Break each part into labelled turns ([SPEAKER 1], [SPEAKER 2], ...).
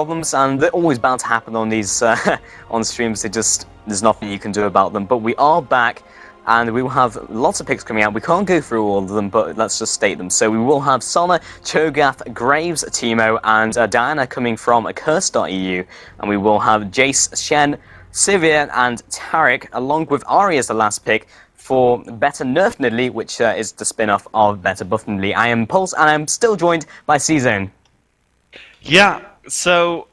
[SPEAKER 1] problems, and they're always bound to happen on these on streams. There's nothing you can do about them. But we are back, and we will have lots of picks coming out. We can't go through all of them, but let's just state them. So we will have Sona, Cho'Gath, Graves, Teemo, and Diana coming from Curse.EU, and we will have Jace, Shen, Sivir, and Taric, along with Ahri as the last pick for Better Nerf Nidalee, which is the spin-off of Better Buff Nidalee. I am Pulse, and I'm still joined by C-Zone.
[SPEAKER 2] Yeah, so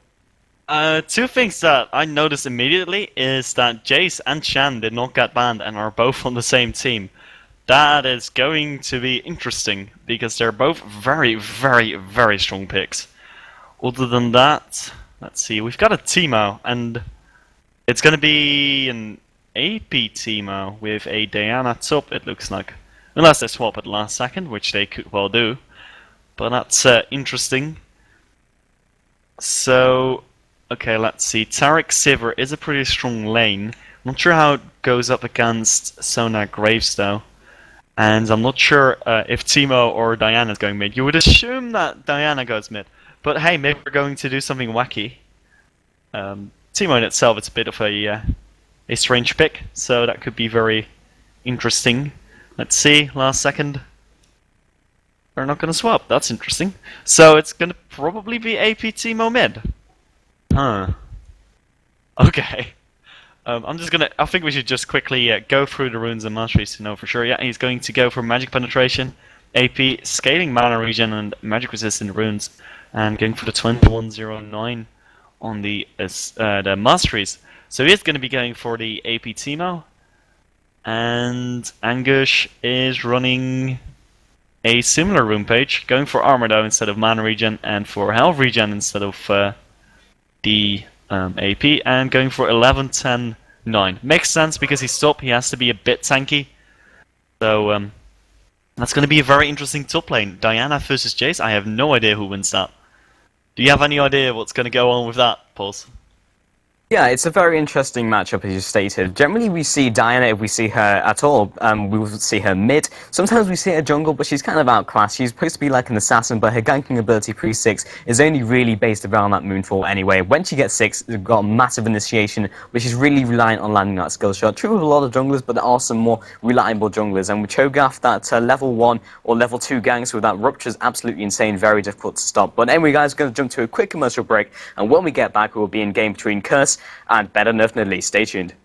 [SPEAKER 2] two things that I noticed immediately is that Jace and Shan did not get banned and are both on the same team. That is going to be interesting, because they're both very, very, very strong picks. Other than that, let's see, we've got a Teemo, and it's going to be an AP Teemo with a Diana top, it looks like. Unless they swap at the last second, which they could well do. But that's interesting. So, okay, let's see. Taric Sivir is a pretty strong lane. I'm not sure how it goes up against Sona Graves, though. And I'm not sure if Teemo or Diana is going mid. You would assume that Diana goes mid. But hey, maybe we're going to do something wacky. Teemo in itself, it's a bit of a strange pick, so that could be very interesting. Let's see, last second. We're not going to swap, that's interesting. So it's going to probably be AP Teemo mid. Huh. Okay. I think we should just quickly go through the runes and masteries to know for sure. Yeah, he's going to go for magic penetration, AP, scaling mana regen, and magic resistant runes, and going for the 2109 on the masteries. So he is going to be going for the AP Teemo, and Anguish is running a similar rune page, going for armor though instead of mana regen, and for health regen instead of the AP, and going for 11-10-9. Makes sense because he's top, he has to be a bit tanky. So that's going to be a very interesting top lane. Diana versus Jace, I have no idea who wins that. Do you have any idea what's going to go on with that, Pulse?
[SPEAKER 1] Yeah, it's a very interesting matchup, as you stated. Generally, we see Diana, if we see her at all, we will see her mid. Sometimes we see her jungle, but she's kind of outclassed. She's supposed to be like an assassin, but her ganking ability pre-6 is only really based around that Moonfall anyway. When she gets 6, she's got massive initiation, which is really reliant on landing that skill shot. True with a lot of junglers, but there are some more reliable junglers. And with Cho'Gath, that level 1 or level 2 ganks with that rupture is absolutely insane, very difficult to stop. But anyway, guys, we're going to jump to a quick commercial break, and when we get back, we will be in game between Curse and Better Nerf Nidalee. Stay tuned.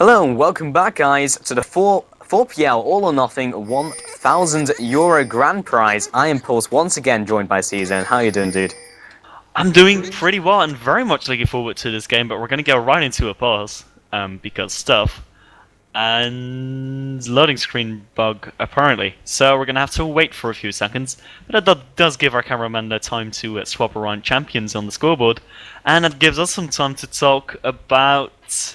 [SPEAKER 1] Hello and welcome back, guys, to the 4PL All or Nothing €1,000 Grand Prize. I am Pulse, once again joined by Season. How you doing, dude?
[SPEAKER 2] I'm doing pretty well and very much looking forward to this game, but we're going to go right into a pause because stuff and loading screen bug apparently. So we're going to have to wait for a few seconds, but that does give our cameraman the time to swap around champions on the scoreboard, and it gives us some time to talk about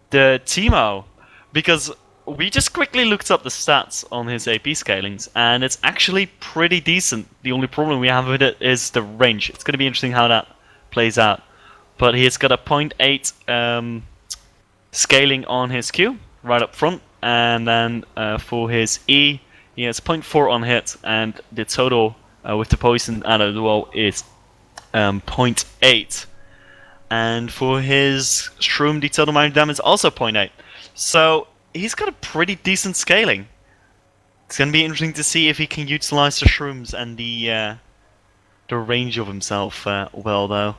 [SPEAKER 2] the Teemo, because we just quickly looked up the stats on his AP scalings, and it's actually pretty decent. The only problem we have with it is the range. It's going to be interesting how that plays out. But he's got a 0.8 scaling on his Q, right up front, and then for his E, he has 0.4 on hit, and the total with the poison added as well is 0.8. And for his Shroom, the total amount of damage is also 0.8. So he's got a pretty decent scaling. It's going to be interesting to see if he can utilize the Shrooms and the range of himself well, though.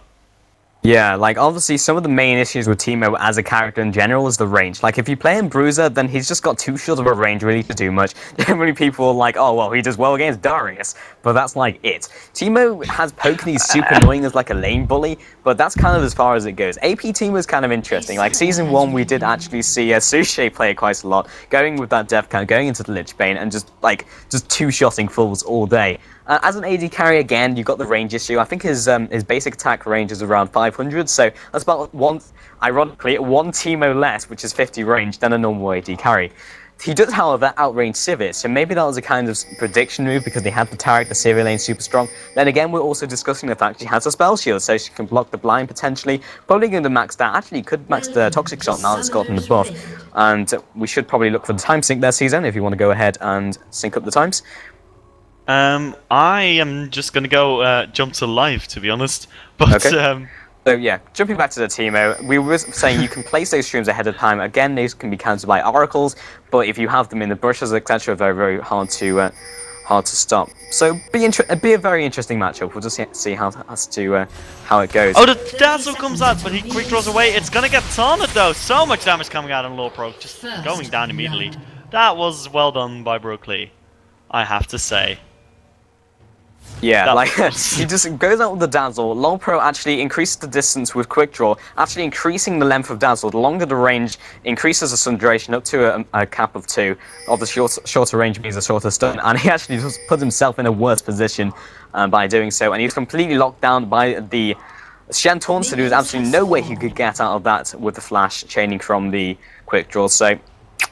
[SPEAKER 1] Yeah, like, obviously, some of the main issues with Teemo as a character in general is the range. Like, if you play him Bruiser, then he's just got too short of a range really to do much. Generally, people are like, oh, well, he does well against Darius, but that's, like, it. Teemo has poke and he's super annoying as, like, a lane bully, but that's kind of as far as it goes. AP Teemo is kind of interesting. Like, Season 1, we did actually see Sushi play it quite a lot, going with that death count, going into the Lich Bane, and just two-shotting fools all day. As an AD carry, again, you've got the range issue. I think his basic attack range is around 500, so that's about ironically, one Teemo less, which is 50 range, than a normal AD carry. He does, however, outrange Sivir, so maybe that was a kind of prediction move because they had the Taric, the Sivir lane super strong. Then again, we're also discussing the fact she has a spell shield, so she can block the blind potentially. Probably going to max that. Actually, could max the toxic shot now that it's gotten the buff. And we should probably look for the time sync there, Season, if you want to go ahead and sync up the times.
[SPEAKER 2] I am just gonna go jump to live, to be honest. But
[SPEAKER 1] okay. So yeah, jumping back to the Teemo, we were saying you can place those streams ahead of time. Again, these can be countered by oracles, but if you have them in the bushes, etc., they're very hard to stop. So be a very interesting matchup. We'll just see how it goes.
[SPEAKER 2] Oh, the Dazzle comes out, but he quick draws away. It's gonna get taunted though. So much damage coming out on low pro, just going down immediately. That was well done by Brooklyn, I have to say.
[SPEAKER 1] Yeah, like, he just goes out with the Dazzle. Low Pro actually increases the distance with Quick Draw, actually increasing the length of Dazzle. The longer the range increases the stun duration up to a cap of 2. Of the shorter range means a shorter stun, and he actually just put himself in a worse position by doing so, and he's completely locked down by the Shen Taunt, so there was absolutely no way he could get out of that with the flash chaining from the Quick Draw. So,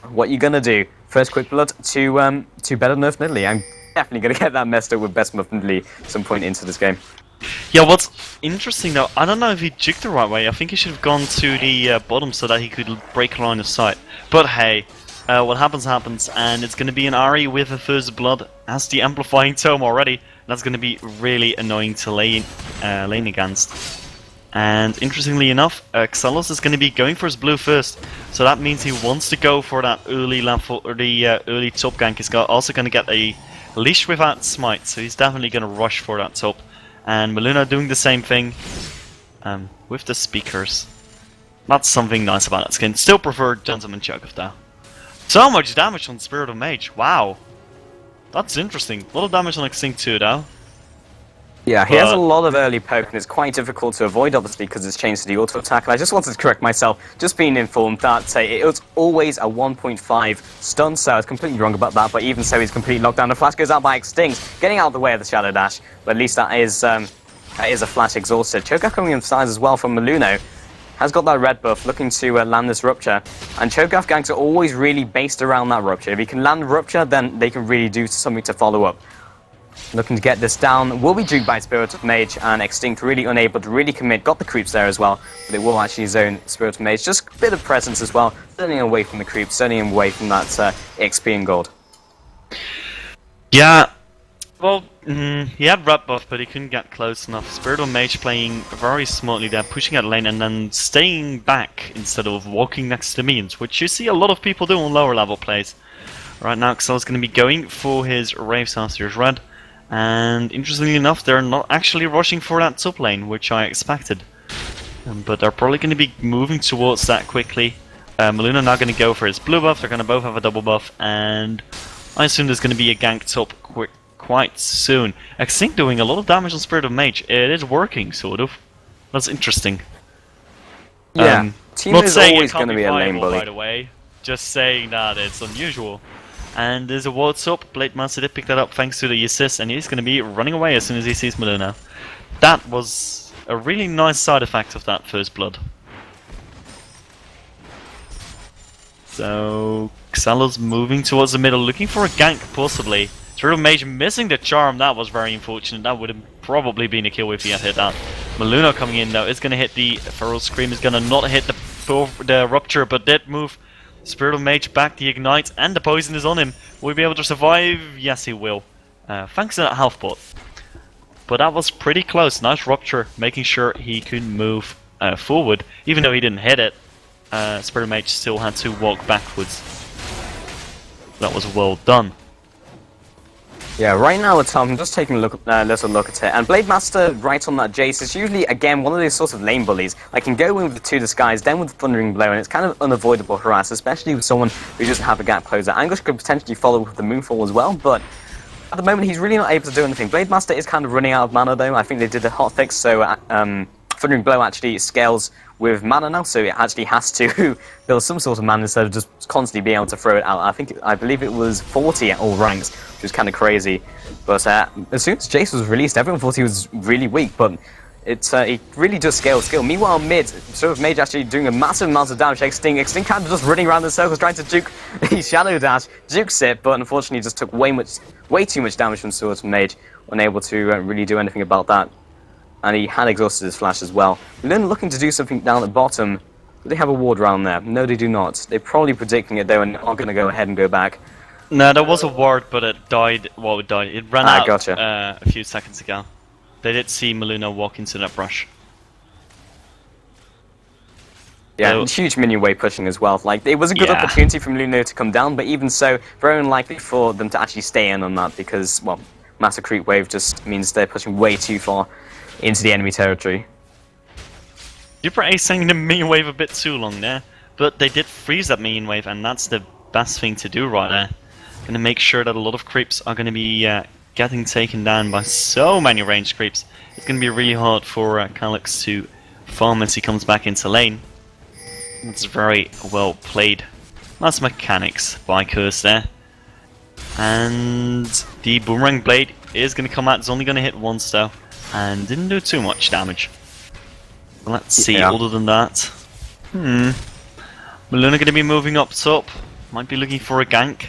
[SPEAKER 1] what you gonna do? First Quick Blood to better nerf Nidalee. I'm definitely going to get that messed up with best Muff Nidalee some point into this game.
[SPEAKER 2] Yeah, what's interesting though, I don't know if he jigged the right way. I think he should have gone to the bottom so that he could break line of sight. But hey, what happens happens, and it's going to be an Ahri with a First Blood as the amplifying tome already. That's going to be really annoying to lane against. And interestingly enough, Xelos is going to be going for his blue first, so that means he wants to go for that early level or the early top gank. He's also going to get a leash without smite, so he's definitely going to rush for that top. And Meluna doing the same thing with the speakers. That's something nice about that skin. Still prefer Gentleman Chugov though. So much damage on Spirit of Mage. Wow, that's interesting. A lot of damage on Extinct too though.
[SPEAKER 1] Yeah, he has a lot of early poke, and it's quite difficult to avoid, obviously, because it's changed to the auto attack. And I just wanted to correct myself, just being informed that it was always a 1.5 stun, so I was completely wrong about that. But even so, he's completely locked down. The flash goes out by Extinct, getting out of the way of the Shadow Dash. But at least that is a flash exhausted. Cho'Gath coming inside as well from Meluno. Has got that red buff, looking to land this Rupture. And Cho'Gath ganks are always really based around that Rupture. If he can land Rupture, then they can really do something to follow up. Looking to get this down, will be duped by Spirit of Mage, and Extinct really unable to really commit. Got the creeps there as well, but they will actually zone Spirit of Mage. Just a bit of presence as well, turning away from the creeps, turning away from that XP and gold.
[SPEAKER 2] Yeah, well, he had red buff, but he couldn't get close enough. Spirit of Mage playing very smartly there, pushing out lane and then staying back instead of walking next to minions, which you see a lot of people do on lower level plays. Right now, Xel's going to be going for his Rave Saucer's red. And interestingly enough, they're not actually rushing for that top lane, which I expected. But they're probably going to be moving towards that quickly. Meluna now going to go for his blue buff. They're going to both have a double buff, and I assume there's going to be a gank top quite soon. Xing doing a lot of damage on Spirit of Mage. It is working, sort of. That's interesting.
[SPEAKER 1] Yeah, Team
[SPEAKER 2] Not
[SPEAKER 1] is
[SPEAKER 2] saying
[SPEAKER 1] always
[SPEAKER 2] it can't
[SPEAKER 1] going to
[SPEAKER 2] be
[SPEAKER 1] be a
[SPEAKER 2] viable,
[SPEAKER 1] lane bully.
[SPEAKER 2] by the way. Just saying that it's unusual. And there's a ward's up. Blade Master did pick that up thanks to the assist, and he's going to be running away as soon as he sees Meluna. That was a really nice side effect of that first blood. So Xalo's moving towards the middle, looking for a gank possibly. Spirit of Mage missing the charm. That was very unfortunate. That would have probably been a kill if he had hit that. Meluna coming in though is going to hit the Feral Scream. Is going to not hit the Rupture, but did move Spirit of Mage back. The Ignite and the Poison is on him. Will he be able to survive? Yes, he will. Thanks to that health bot. But that was pretty close. Nice Rupture, making sure he could move forward. Even though he didn't hit it, Spirit of Mage still had to walk backwards. That was well done.
[SPEAKER 1] Yeah, right now at top, I'm just taking a little look at it, and Blade Master right on that Jace is usually, again, one of those sorts of lane bullies. I can go in with the 2 disguise, then with the Thundering Blow, and it's kind of unavoidable harass, especially with someone who doesn't have a gap closer. Anguish could potentially follow with the Moonfall as well, but at the moment he's really not able to do anything. Blade Master is kind of running out of mana though. I think they did a hotfix, so Thundering Blow actually scales with mana now, so it actually has to build some sort of mana instead of just constantly being able to throw it out. I believe it was 40 at all ranks, which was kind of crazy. But as soon as Jace was released, everyone thought he was really weak, but it really does scale skill. Meanwhile, mid, Spirit of Mage actually doing a massive amount of damage. Xing kind of just running around in circles trying to juke the Shadow Dash, jukes it, but unfortunately just took way too much damage from Spirit of Mage, unable to really do anything about that. And he had exhausted his flash as well. Then looking to do something down at bottom. Do they have a ward around there? No, they do not. They're probably predicting it though and are going to go ahead and go back.
[SPEAKER 2] No, there was a ward, but it died. Well, it died. It ran out
[SPEAKER 1] gotcha.
[SPEAKER 2] A few seconds ago. They did see Meluna walk into that brush.
[SPEAKER 1] Yeah, huge minion wave pushing as well. Like, it was a good opportunity for Meluna to come down, but even so, very unlikely for them to actually stay in on that because, well, massive creep wave just means they're pushing way too far into the enemy territory.
[SPEAKER 2] Super Ace sang the minion wave a bit too long there, but they did freeze that minion wave, and that's the best thing to do right there. Gonna make sure that a lot of creeps are gonna be getting taken down by so many ranged creeps. It's gonna be really hard for Calyx to farm as he comes back into lane. That's very well played. That's mechanics by Curse there. And the Boomerang Blade is gonna come out. It's only gonna hit once though, and didn't do too much damage. Let's see, other than that. Meluna gonna be moving up top. Might be looking for a gank.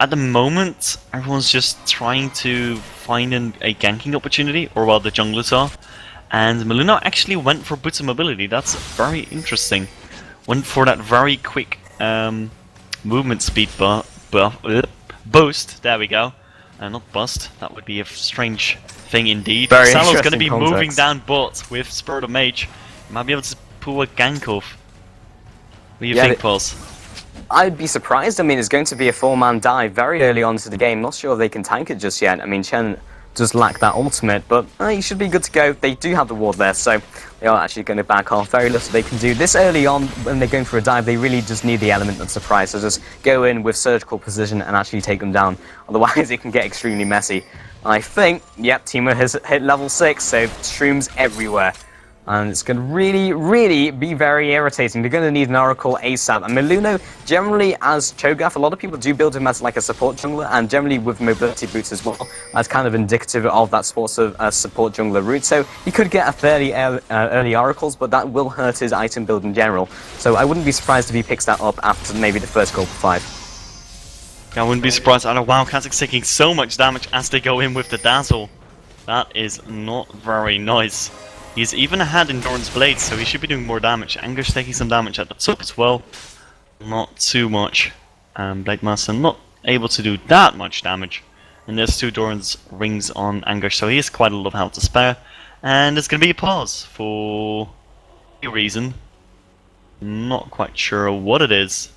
[SPEAKER 2] At the moment, everyone's just trying to find a ganking opportunity, or well, the junglers are. And Meluna actually went for boots of mobility. That's very interesting. Went for that very quick movement speed boost. There we go. Not bust. That would be a strange thing indeed. Salo's going to be moving down bot with Spirit of Mage. Might be able to pull a gank off. What do you think, Pulse?
[SPEAKER 1] I'd be surprised. I mean, it's going to be a 4-man dive very early on into the game. Not sure if they can tank it just yet. I mean, Chen does lack that ultimate, but he should be good to go. They do have the ward there, so they are actually going to back off. Very little they can do. This early on, when they're going for a dive, they really just need the element of surprise. So just go in with surgical precision and actually take them down. Otherwise, it can get extremely messy. I think, yep, Timo has hit level 6, so shrooms everywhere. And it's going to really be very irritating. They're going to need an Oracle ASAP. And Meluna, generally as Cho'Gath, a lot of people do build him as like a support jungler, and generally with mobility boots as well. That's kind of indicative of that sort of support jungler route. So he could get a fairly early Oracles, but that will hurt his item build in general. So I wouldn't be surprised if he picks that up after maybe the first goal for 5.
[SPEAKER 2] I wouldn't be surprised. I know, wow, Kazakh's taking so much damage as they go in with the Dazzle. That is not very nice. He's even had Endurance Blades, so he should be doing more damage. Anger's taking some damage at the top as well. Not too much. Blade Master not able to do that much damage. And there's 2 Endurance Rings on Anger, so he has quite a lot of health to spare. And there's going to be a pause for a reason. Not quite sure what it is.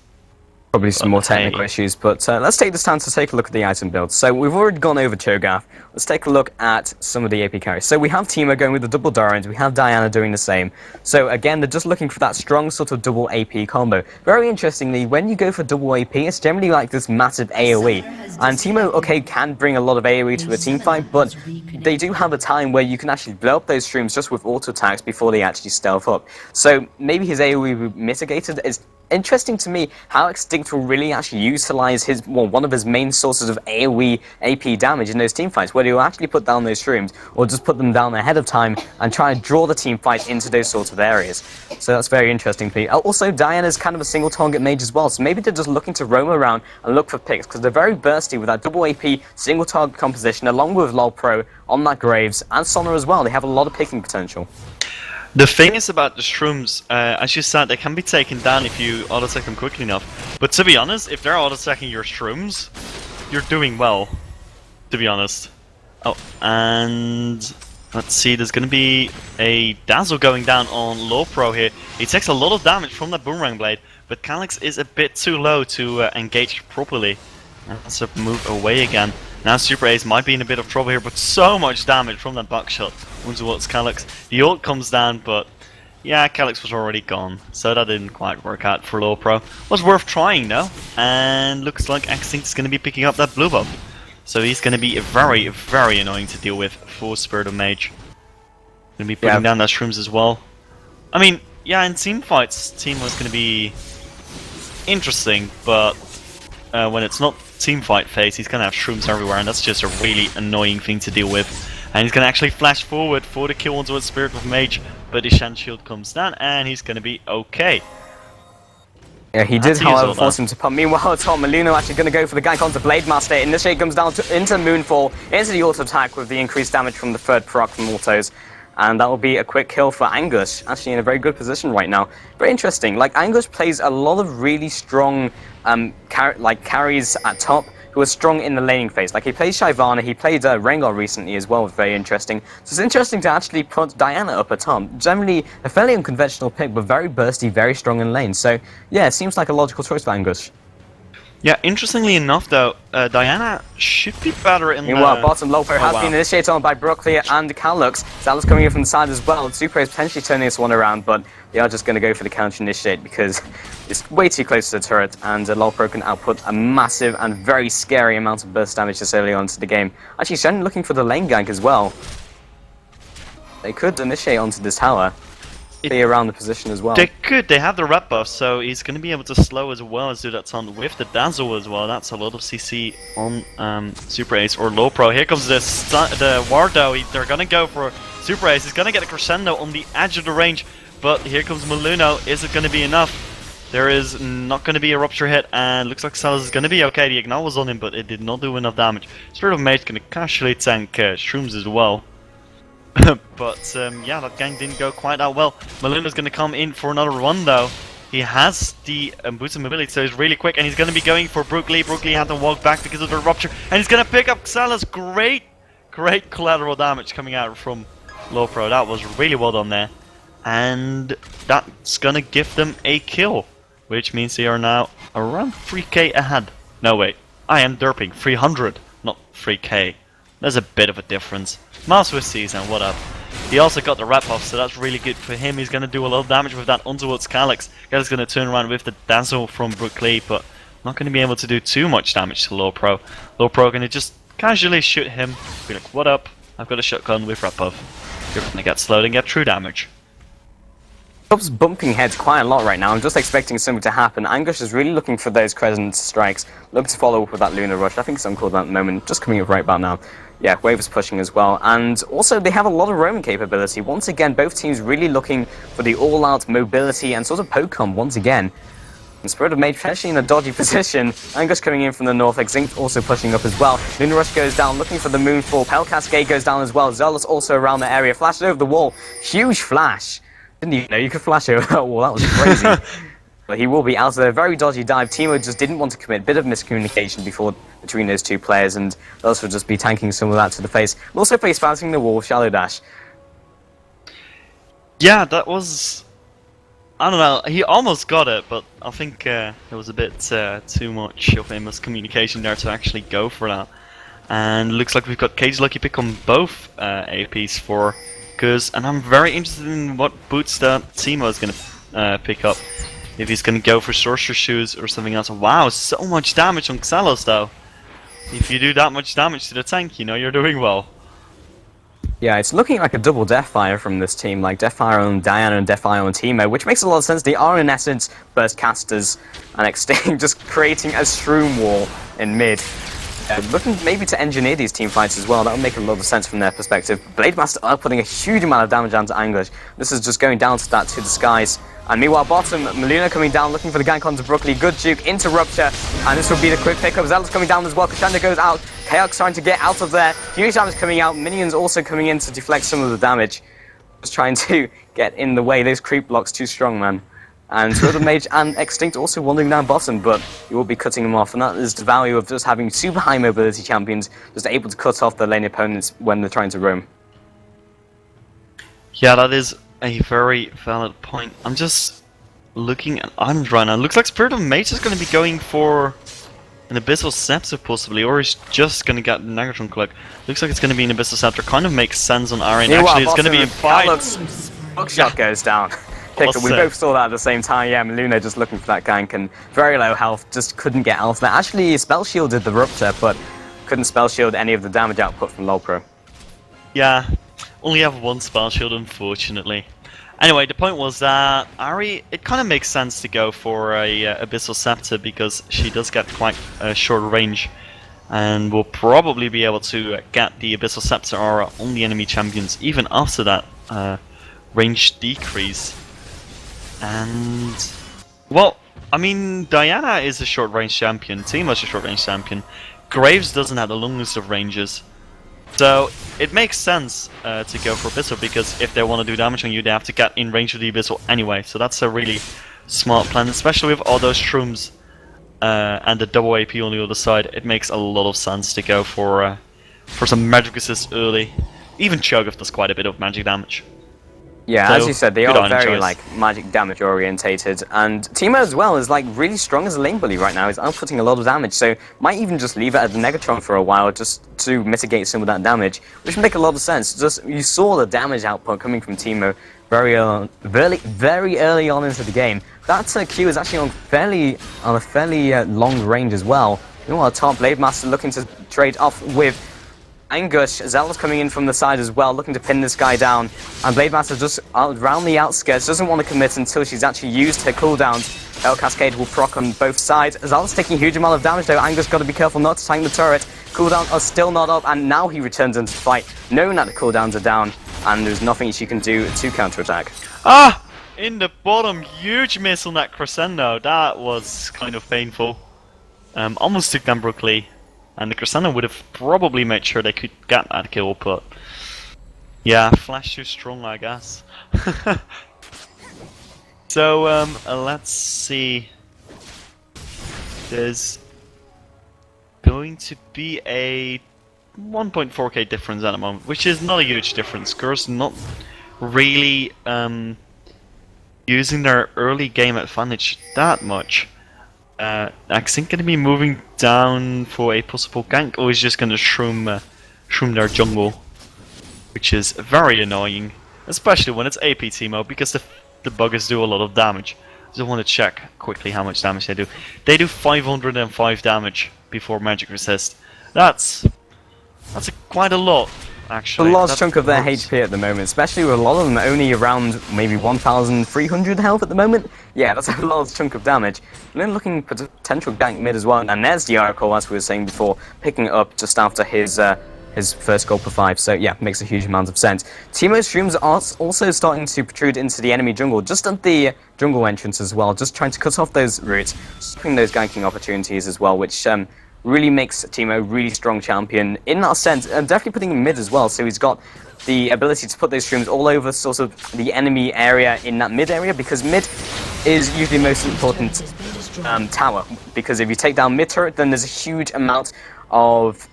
[SPEAKER 1] Probably some more technical
[SPEAKER 2] hey.
[SPEAKER 1] issues, but let's take this time to take a look at the item builds. So we've already gone over Cho'Gath. Let's take a look at some of the AP carries. So we have Teemo going with the double Durant, we have Diana doing the same. So again, they're just looking for that strong sort of double AP combo. Very interestingly, when you go for double AP, it's generally like this massive AoE. And Teemo, okay, can bring a lot of AoE to a team fight, but they do have a time where you can actually blow up those shrooms just with auto attacks before they actually stealth up. So maybe his AoE will be mitigated. It's interesting to me how Extinct will really actually utilize his one of his main sources of AoE AP damage in those team fights, whether he'll actually put down those shrooms or just put them down ahead of time and try and draw the team fight into those sorts of areas. So that's very interesting to me. Also, Diana's kind of a single target mage as well, so maybe they're just looking to roam around and look for picks because they're very bursty with that double AP single target composition along with LoL Pro on that Graves and Sona as well. They have a lot of picking potential.
[SPEAKER 2] The thing is about the shrooms, as you said, they can be taken down if you auto-attack them quickly enough. But to be honest, if they're auto-attacking your shrooms, you're doing well, to be honest. Oh, and let's see, there's going to be a Dazzle going down on Low Pro here. He takes a lot of damage from that Boomerang Blade, but Calyx is a bit too low to engage properly. And that's a move away again. Now Super Ace might be in a bit of trouble here, but so much damage from that buckshot towards Calyx. The ult comes down, but yeah, Calyx was already gone, so that didn't quite work out for Low Pro. Was worth trying though, and looks like Extinct is going to be picking up that blue buff. So he's going to be very, very annoying to deal with for Spirit of Mage. Going to be putting down that shrooms as well. I mean, yeah, in team fights, team was going to be interesting, but when it's not team fight phase, he's going to have shrooms everywhere, and that's just a really annoying thing to deal with. And he's going to actually flash forward for the kill onto Spirit of Mage, but his Shan Shield comes down, and he's going to be okay.
[SPEAKER 1] Yeah, he did, however, force him to pump. Meanwhile, Tom Maluno actually going to go for the gank onto Blade Master. Initiate comes down into Moonfall, into the auto attack with the increased damage from the third proc from autos. And that will be a quick kill for Angush, actually in a very good position right now. Very interesting, like Angush plays a lot of really strong carries at top who are strong in the laning phase. Like he plays Shyvana, he played Rengar recently as well, very interesting. So it's interesting to actually put Diana up at top. Generally a fairly unconventional pick, but very bursty, very strong in lane. So yeah, it seems like a logical choice for Angush. Yeah,
[SPEAKER 2] interestingly enough though, Diana should be better in the...
[SPEAKER 1] Meanwhile, bottom Low Pro has been initiated on by Brooklyn and Calyx. Zala's coming in from the side as well. Super is potentially turning this one around, but they are just going to go for the counter initiate because it's way too close to the turret, and Low Pro can output a massive and very scary amount of burst damage this early on into the game. Actually, Shen looking for the lane gank as well. They could initiate onto this tower. Be around the position as well.
[SPEAKER 2] They could, they have the red buff, so he's going to be able to slow as well as do that ton with the Dazzle as well. That's a lot of CC on Super Ace or Low Pro. Here comes the ward though, they're going to go for Super Ace. He's going to get a crescendo on the edge of the range, but here comes Maluno. Is it going to be enough? There is not going to be a rupture hit, and looks like Salas is going to be okay. The Ignite was on him, but it did not do enough damage. Spirit of Mage going to casually tank Shrooms as well. But yeah, that gang didn't go quite that well. Maluno's going to come in for another run though. He has the boost of mobility, so he's really quick, and he's going to be going for Brook Lee. Brook Lee had to walk back because of the rupture, and he's going to pick up Xala's. Great collateral damage coming out from Low Pro. That was really well done there. And that's going to give them a kill, which means they are now around 3k ahead. No, wait, I am derping 300, not 3k. There's a bit of a difference. Master with Season, what up? He also got the wrap off, so that's really good for him. He's going to do a lot of damage with that ontowards Calyx. Calyx is going to turn around with the Dazzle from Brook Lee, but not going to be able to do too much damage to Low Pro. Low Pro going to just casually shoot him. Be like, what up? I've got a shotgun with wrap off. You're going to get slowed and get true damage.
[SPEAKER 1] Top's bumping heads quite a lot right now. I'm just expecting something to happen. Angush is really looking for those Crescent strikes, looking to follow up with that Lunar Rush. I think some called that moment, just coming up right about now. Yeah, Wave is pushing as well, and also they have a lot of roaming capability. Once again, both teams really looking for the all-out mobility and sort of poke comp once again. And Spirit of Mage potentially in a dodgy position. Angush coming in from the north, Extinct also pushing up as well. Lunar Rush goes down, looking for the Moonfall. Pale Cascade goes down as well. Zealous also around the area, flashes over the wall. Huge flash. Didn't even know you could flash over that wall, that was crazy. But he will be out of there. Very dodgy dive. Teemo just didn't want to commit. Bit of miscommunication between those two players, and those will just be tanking some of that to the face. Also face bouncing the wall, Shallow Dash.
[SPEAKER 2] Yeah, that was... I don't know. He almost got it, but I think there was a bit too much of a miscommunication there to actually go for that. And looks like we've got Cage lucky pick on both APs for Curse, and I'm very interested in what boots that Timo is going to pick up. If he's going to go for Sorcerer Shoes or something else. Wow, so much damage on Xelos though. If you do that much damage to the tank, you know you're doing well.
[SPEAKER 1] Yeah, it's looking like a double Deathfire from this team, like Deathfire on Diana and Deathfire on Timo, which makes a lot of sense. They are in essence burst casters and Extinct, just creating a shroom wall in mid. Looking maybe to engineer these team fights as well, that would make a lot of sense from their perspective. Blade Master are putting a huge amount of damage onto Anguish. This is just going down to that to the skies. And meanwhile, bottom, Meluna coming down, looking for the gank onto Brooklyn. Good juke into Rupture, and this will be the quick pickup. Zealot's coming down as well. Crescendo goes out. Chaos trying to get out of there. Huge damage coming out. Minions also coming in to deflect some of the damage. Just trying to get in the way. Those creep blocks too strong, man. And Sword Mage and Extinct also wandering down bottom, but you will be cutting them off. And that is the value of just having super high mobility champions, just able to cut off the lane opponents when they're trying to roam.
[SPEAKER 2] Yeah, that is a very valid point. I'm just looking at items right now. It looks like Spirit of Mage is going to be going for an Abyssal Scepter possibly, or he's just going to get Negatron Cloak. Looks like it's going to be an Abyssal Scepter. Kind of makes sense on Arian. Actually, it's going to be a fight.
[SPEAKER 1] Hookshot goes down. We both saw that at the same time. Yeah, Meluna just looking for that gank and very low health, just couldn't get out of that. Actually, Spell Shielded the Rupture, but couldn't Spell Shield any of the damage output from Lolpro.
[SPEAKER 2] Yeah, only have one Spell Shield, unfortunately. Anyway, the point was that Ari, it kind of makes sense to go for a Abyssal Scepter because she does get quite a short range, and will probably be able to get the Abyssal Scepter aura on the enemy champions even after that range decrease. And, well, I mean, Diana is a short-range champion, Timo's a short-range champion, Graves doesn't have the longest of ranges, so it makes sense to go for Abyssal, because if they want to do damage on you, they have to get in range of the Abyssal anyway, so that's a really smart plan, especially with all those shrooms and the double AP on the other side. It makes a lot of sense to go for some magic assist early. Even Cho'Gath does quite a bit of magic damage.
[SPEAKER 1] Yeah,
[SPEAKER 2] So,
[SPEAKER 1] as you said, they
[SPEAKER 2] good
[SPEAKER 1] are
[SPEAKER 2] item
[SPEAKER 1] very
[SPEAKER 2] choice.
[SPEAKER 1] magic damage orientated, and Timo as well is really strong as a lane bully right now. He's outputting a lot of damage, so might even just leave it at the Negatron for a while just to mitigate some of that damage, which would make a lot of sense. Just you saw the damage output coming from Timo very early on into the game. That Q is actually on a fairly long range as well. Meanwhile, top Blade Master looking to trade off with Anguish. Zealot's coming in from the side as well, looking to pin this guy down. And Blade Master just around the outskirts, doesn't want to commit until she's actually used her cooldowns. El Cascade will proc on both sides. Zealot's taking a huge amount of damage though. Anguish got to be careful not to tank the turret. Cooldown are still not up, and now he returns into the fight, knowing that the cooldowns are down, and there's nothing she can do to counterattack.
[SPEAKER 2] Ah! In the bottom, huge miss on that Crescendo. That was kind of painful. Almost took down Brooklyn. And the Crescendo would have probably made sure they could get that kill, but yeah, Flash too strong, I guess. So let's see. There's going to be a 1.4k difference at the moment, which is not a huge difference. Curse not really using their early game advantage that much. I think going to be moving down for a possible gank, or is just going to shroom their jungle, which is very annoying, especially when it's AP Timo, because the buggers do a lot of damage. Just want to check quickly how much damage they do. They do 505 damage before magic resist. That's quite a lot, actually.
[SPEAKER 1] A large chunk of their HP at the moment, especially with a lot of them only around maybe 1,300 health at the moment. Yeah, that's a large chunk of damage. And then looking for potential gank mid as well, and there's the Oracle, as we were saying before, picking it up just after his first goal per 5, so yeah, makes a huge amount of sense. Timo's shrooms are also starting to protrude into the enemy jungle, just at the jungle entrance as well, just trying to cut off those routes, stopping those ganking opportunities as well, which really makes Timo a really strong champion in that sense, and definitely putting him mid as well, so he's got the ability to put those shrooms all over sort of the enemy area in that mid area, because mid is usually the most important tower, because if you take down mid turret, then there's a huge amount of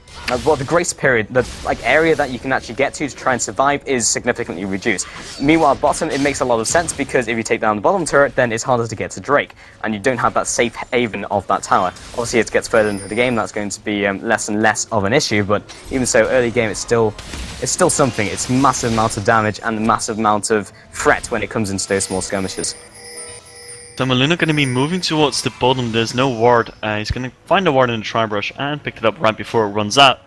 [SPEAKER 1] well, the grace period, the area that you can actually get to try and survive is significantly reduced. Meanwhile, bottom, it makes a lot of sense because if you take down the bottom turret, then it's harder to get to Drake, and you don't have that safe haven of that tower. Obviously, as it gets further into the game, that's going to be less and less of an issue, but even so, early game, it's still something. It's massive amount of damage and a massive amount of threat when it comes into those small skirmishes.
[SPEAKER 2] So Maluna going to be moving towards the bottom. There's no ward. He's going to find a ward in the tri-brush and pick it up right before it runs out.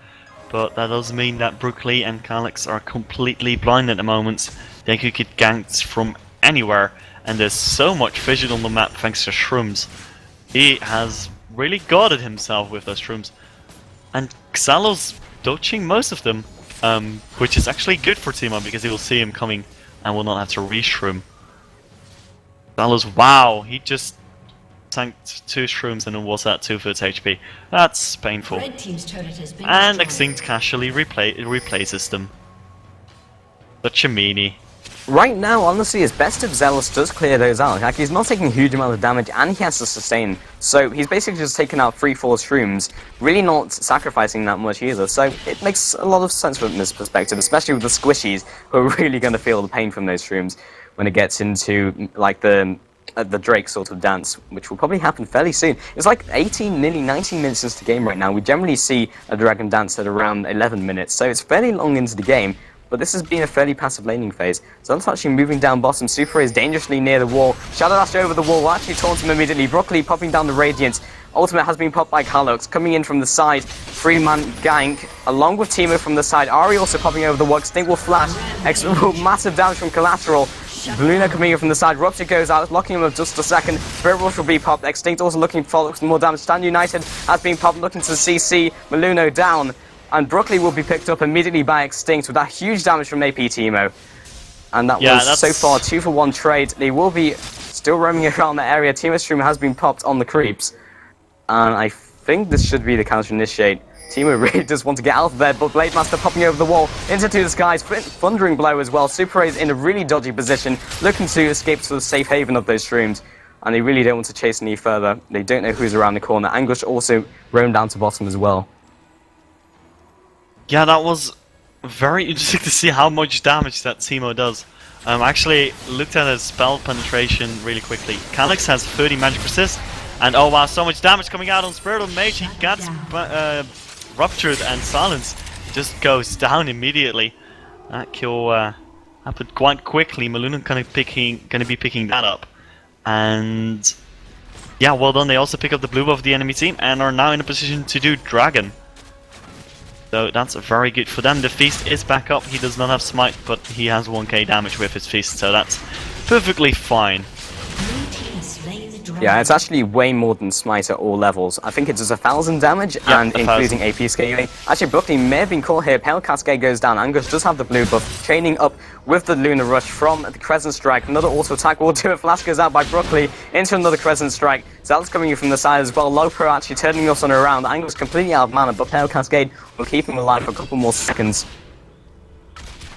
[SPEAKER 2] But that does mean that Brooklyn and Calyx are completely blind at the moment. They could get ganked from anywhere, and there's so much vision on the map thanks to Shrooms. He has really guarded himself with those Shrooms. And Xalo's dodging most of them, which is actually good for Timo because he will see him coming and will not have to re-Shroom. Xalo's, wow, he just sank 2 Shrooms and then was at 2/3 HP. That's painful.
[SPEAKER 3] Red team's turret has been
[SPEAKER 2] And
[SPEAKER 3] destroyed.
[SPEAKER 2] Extinct casually replaces them. Such a meanie.
[SPEAKER 1] Right now, honestly, it's best if Zealous does clear those out. Like, he's not taking a huge amount of damage, and he has to sustain. So he's basically just taking out 3-4 Shrooms, really not sacrificing that much either. So it makes a lot of sense from this perspective, especially with the squishies, who are really going to feel the pain from those Shrooms when it gets into, like, the Drake sort of dance, which will probably happen fairly soon. It's like 18, nearly 19 minutes into the game right now. We generally see a Dragon dance at around 11 minutes, so it's fairly long into the game. But this has been a fairly passive laning phase. So that's actually moving down bottom. Super is dangerously near the wall. Shadow Dash over the wall will actually taunt him immediately. Broccoli popping down the Radiant. Ultimate has been popped by Calyx. Coming in from the side. 3-man gank. Along with Timo from the side. Ari also popping over the wall. Extinct will flash. Massive damage from Collateral. Luna coming in from the side. Rupture goes out, locking him up just a second. Spirit Rush will be popped. Extinct also looking for some more damage. Stand United has been popped, looking to CC. Maluno down. And Brooklyn will be picked up immediately by Extinct with that huge damage from AP Timo. And that was so far 2-for-1 trade. They will be still roaming around the area. Timo's Stream has been popped on the creeps. And I think this should be the counter initiate. Timo really does want to get out of there, but Blade Master popping over the wall into the skies. Thundering Blow as well. Super is in a really dodgy position, looking to escape to the safe haven of those Streams. And they really don't want to chase any further. They don't know who's around the corner. Anguish also roamed down to bottom as well.
[SPEAKER 2] Yeah, that was very interesting to see how much damage that Timo does. I actually looked at his spell penetration really quickly. Calyx has 30 magic resist, and oh wow, so much damage coming out on Spirit of Mage. He gets ruptured, and Silence just goes down immediately. That kill happened quite quickly. Maluna gonna be picking that up, and yeah, well done. They also pick up the blue buff of the enemy team and are now in a position to do Dragon. So that's very good for them. The Feast is back up. He does not have Smite, but he has 1k damage with his Feast, so that's perfectly fine.
[SPEAKER 1] Yeah, it's actually way more than Smite at all levels. I think it does 1,000 damage, and including AP scaling. Actually, Brooklyn may have been caught here. Pale Cascade goes down. Angus does have the blue buff, chaining up with the Lunar Rush from the Crescent Strike. Another auto attack will do it. Flash goes out by Brooklyn into another Crescent Strike. Zealot's coming in from the side as well. Lopro actually turning us on around. Angus completely out of mana, but Pale Cascade will keep him alive for a couple more seconds.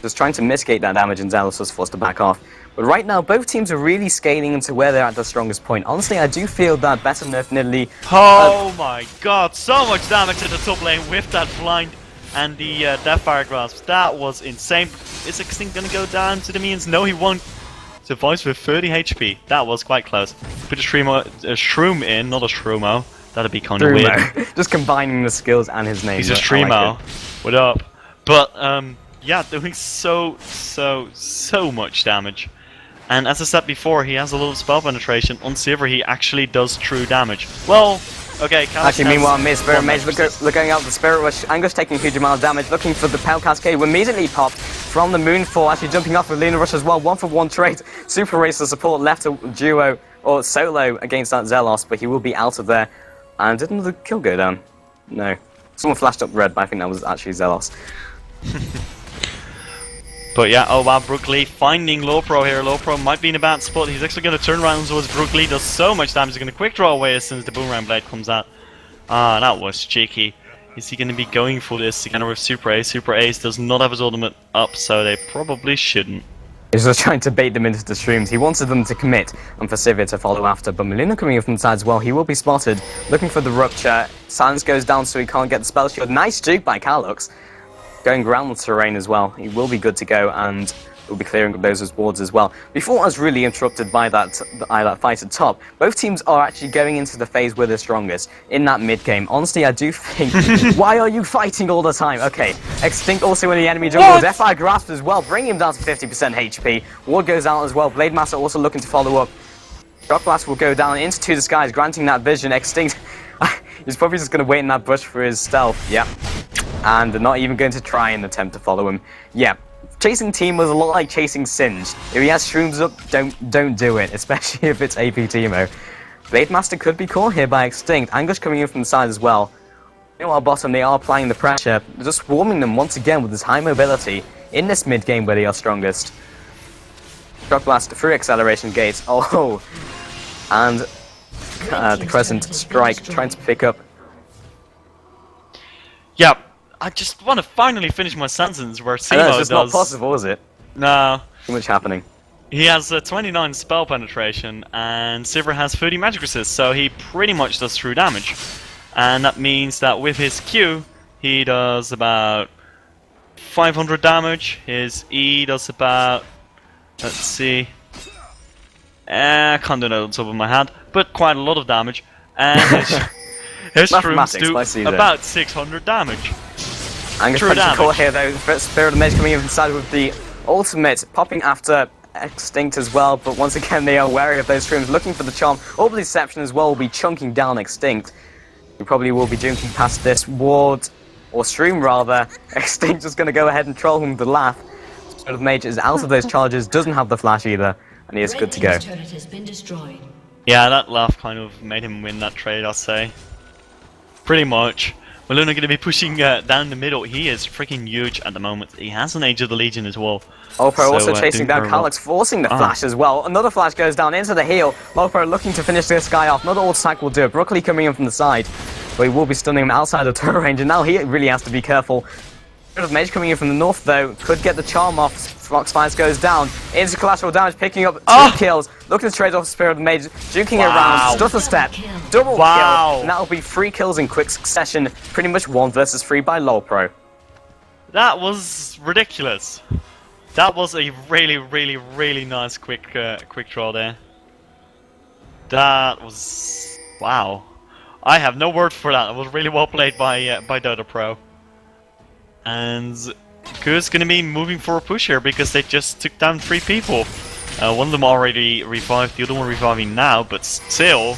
[SPEAKER 1] Just trying to mitigate that damage, and Zealous was forced to back off. But right now, both teams are really scaling into where they're at their strongest point. Honestly, I do feel that Better Nerf Nidalee...
[SPEAKER 2] Oh my god, so much damage at the top lane with that blind and the Deathfire Grasp. That was insane. Is Extinct gonna go down to the minions? No, he won't. Survives with 30 HP. That was quite close. Put a Shroom in, not a Shroomo. That'd be kind of weird.
[SPEAKER 1] Just combining the skills and his name.
[SPEAKER 2] He's a Streamo. What up? But, yeah, doing so much damage. And as I said before, he has a little spell penetration. On Sivir, he actually does true damage. Well, okay,
[SPEAKER 1] actually, meanwhile, Spirit Mage looking out the Spirit Rush. Angus taking a huge amount of damage, looking for the Pale Cascade. Immediately popped from the Moonfall, actually jumping off with Lunar Rush as well. 1-for-1 trade. Super Racer support left a duo or solo against that Zelos, but he will be out of there. And did another kill go down? No. Someone flashed up red, but I think that was actually Zelos.
[SPEAKER 2] But yeah, oh wow, Brooklyn finding Lowpro here. Lowpro might be in a bad spot. He's actually going to turn around towards Brooklyn. Does so much damage. He's going to quick draw away as soon as the Boomerang Blade comes out. Ah, that was cheeky. Is he going to be going for this again with Super Ace? Super Ace does not have his ultimate up, so they probably shouldn't.
[SPEAKER 1] He's just trying to bait them into the streams. He wanted them to commit and for Sivir to follow after. But Melina coming in from the side as well. He will be spotted. Looking for the rupture. Silence goes down so he can't get the spell shield. Nice juke by Kalux. Going around the terrain as well. He will be good to go and will be clearing up those wards as well. Before I was really interrupted by that fight at top, both teams are actually going into the phase where they're strongest in that mid game. Honestly, I do think, why are you fighting all the time? Okay, Extinct also in the enemy jungle. Deathfire Grasp as well, bringing him down to 50% HP. Ward goes out as well. Blade Master also looking to follow up. Shock Blast will go down into the skies, granting that vision. Extinct, he's probably just going to wait in that bush for his stealth. Yeah, and they're not even going to try and attempt to follow him. Yeah. Chasing Team was a lot like chasing Singed. If he has shrooms up, don't do it, especially if it's AP Teemo. Blade Master could be caught here by Extinct. Anguish coming in from the side as well. Meanwhile, bottom, they are applying the pressure, just swarming them once again with this high mobility in this mid game where they are strongest. Shock Blast through acceleration gates. Oh, and the Crescent Strike trying to pick up.
[SPEAKER 2] Yeah. I just want to finally finish my sentence where Simo does...
[SPEAKER 1] It's just not possible, is it?
[SPEAKER 2] No.
[SPEAKER 1] Too much happening.
[SPEAKER 2] He has 29 spell penetration, and Sivir has 30 magic resist, so he pretty much does true damage. And that means that with his Q, he does about 500 damage. His E does about... Let's see... I can't do that on top of my head, but quite a lot of damage. And his shrooms do about 600 damage.
[SPEAKER 1] Anguish punching caught here though. Spirit of the Mage coming in inside with the ultimate, popping after Extinct as well. But once again, they are wary of those shrooms, looking for the charm. Orbital Deception as well will be chunking down Extinct. We probably will be junking past this ward, or stream rather. Extinct just going to go ahead and troll him with the laugh. Spirit of the Mage is out of those charges, doesn't have the flash either, and he is good to go.
[SPEAKER 2] Yeah, that laugh kind of made him win that trade, I'll say. Pretty much. Melina going to be pushing down the middle. He is freaking huge at the moment. He has an Age of the Legion as well.
[SPEAKER 1] Lopro also chasing down Kalux, forcing the flash as well. Another flash goes down into the heel. Lopro looking to finish this guy off. Another ult attack will do it. Broccoli coming in from the side. But he will be stunning him outside of turret range. And now he really has to be careful. Mage coming in from the north though. Could get the charm off. Foxfires goes down. Into collateral damage, picking up 2 kills. Looking to trade off Spirit of the Mage. Juking it around. Stutter step. Double kill. And that'll be 3 kills in quick succession. Pretty much 1 versus 3 by Lolpro.
[SPEAKER 2] That was ridiculous. That was a really, really, really nice quick draw there. That was... wow. I have no word for that. It was really well played by Dota Pro. And Curse going to be moving for a push here because they just took down 3 people. One of them already revived, the other one reviving now, but still...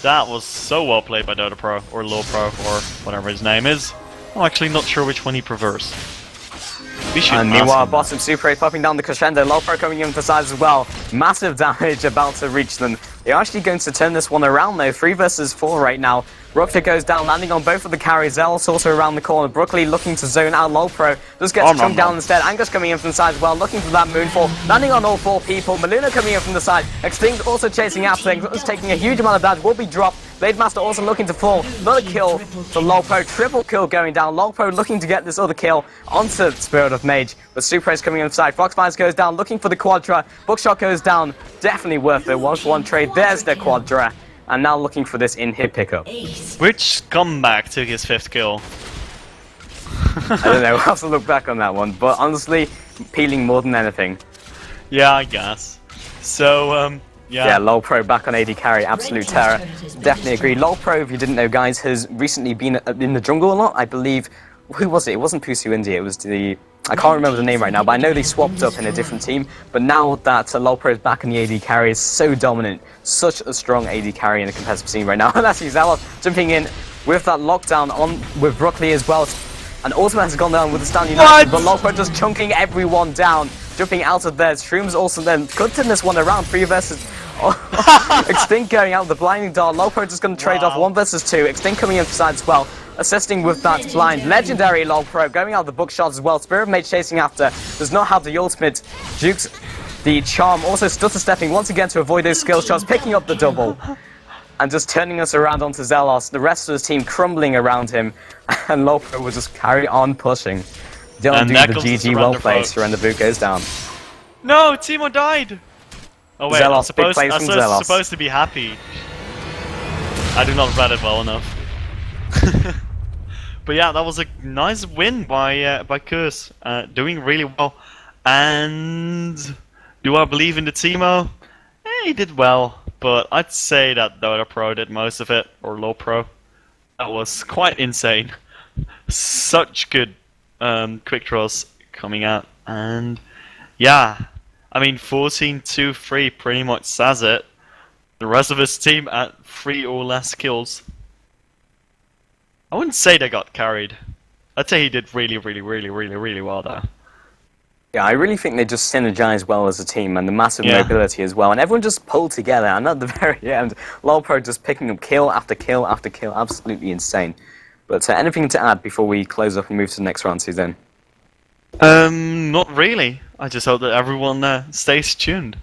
[SPEAKER 2] that was so well played by Dota Pro, or Low Pro, or whatever his name is. I'm actually not sure which one he prefers.
[SPEAKER 1] And meanwhile, bottom Super 8 popping down the crescendo. Lolpro coming in for size as well. Massive damage about to reach them. They're actually going to turn this one around though. 3 versus 4 right now. Rupture goes down, landing on both of the carries. Zealous also around the corner. Brooklyn looking to zone out Lolpro. Just gets chunked down instead. Angus coming in from the side as well, looking for that moonfall. Landing on all 4 people. Melina coming in from the side. Extinct also chasing after things. It's taking a huge amount of damage. Will be dropped. Blade Master also looking to fall. Another kill for Lolpro. Triple kill going down. Lolpro looking to get this other kill onto Spirit of Mage. But Super is coming inside. Foxfires goes down, looking for the Quadra. Bookshot goes down. Definitely worth it. 1-for-1 trade. There's the Quadra. And now looking for this in-hit pickup.
[SPEAKER 2] Which scumbag took his 5th kill?
[SPEAKER 1] I don't know. We'll have to look back on that one. But honestly, peeling more than anything.
[SPEAKER 2] Yeah, I guess. So,
[SPEAKER 1] yeah, Lolpro back on AD carry, absolute terror. Definitely agree. Lolpro, if you didn't know, guys, has recently been in the jungle a lot. I believe, who was it? It wasn't Pusu India, it was the... I can't remember the name right now, but I know they swapped up in a different team. But now that Lolpro is back in the AD carry, is so dominant. Such a strong AD carry in the competitive scene right now. And that's Zealous jumping in with that lockdown on with Broccoli as well. And Ultimate has gone down with the Stand United, but Lolpro just chunking everyone down. Jumping out of there. Shrooms also then could turn this one around. 3 versus... Extinct going out with the blinding dart. Lolpro just going to trade off 1 versus 2. Extinct coming in for side as well. Assisting with that blind. Legendary Lolpro going out the bookshot as well. Spirit Mage chasing after. Does not have the ultimate. Jukes the charm. Also stutter stepping once again to avoid those skill shots. Picking up the double. And just turning us around onto Zelos. The rest of his team crumbling around him. And Lolpro will just carry on pushing. Don't do the GG well played. Surrender boot goes down.
[SPEAKER 2] No, Timo died! Oh wait,
[SPEAKER 1] Zelos, big plays from Zelos.
[SPEAKER 2] supposed to be happy. I do not read it well enough. But yeah, that was a nice win by Curse, doing really well. And do I believe in the Timo? He did well, but I'd say that Dota Pro did most of it, or Low Pro. That was quite insane. Such good quick draws coming out, and yeah, I mean 14-2-3 pretty much says it. The rest of his team at 3 or less kills. I wouldn't say they got carried. I'd say he did really well there.
[SPEAKER 1] Yeah, I really think they just synergized well as a team, and the massive mobility as well, and everyone just pulled together, and at the very end, Lolpro just picking up kill after kill after kill, absolutely insane. But anything to add before we close up and move to the next round, Suzanne?
[SPEAKER 2] Not really. I just hope that everyone stays tuned.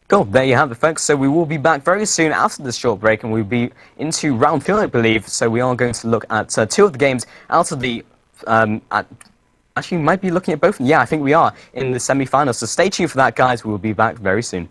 [SPEAKER 1] Cool, there you have it, folks. So we will be back very soon after this short break, and we'll be into round 3, I believe. So we are going to look at 2 of the games out of the... actually, we might be looking at both. Yeah, I think we are in the semi-finals. So stay tuned for that, guys. We will be back very soon.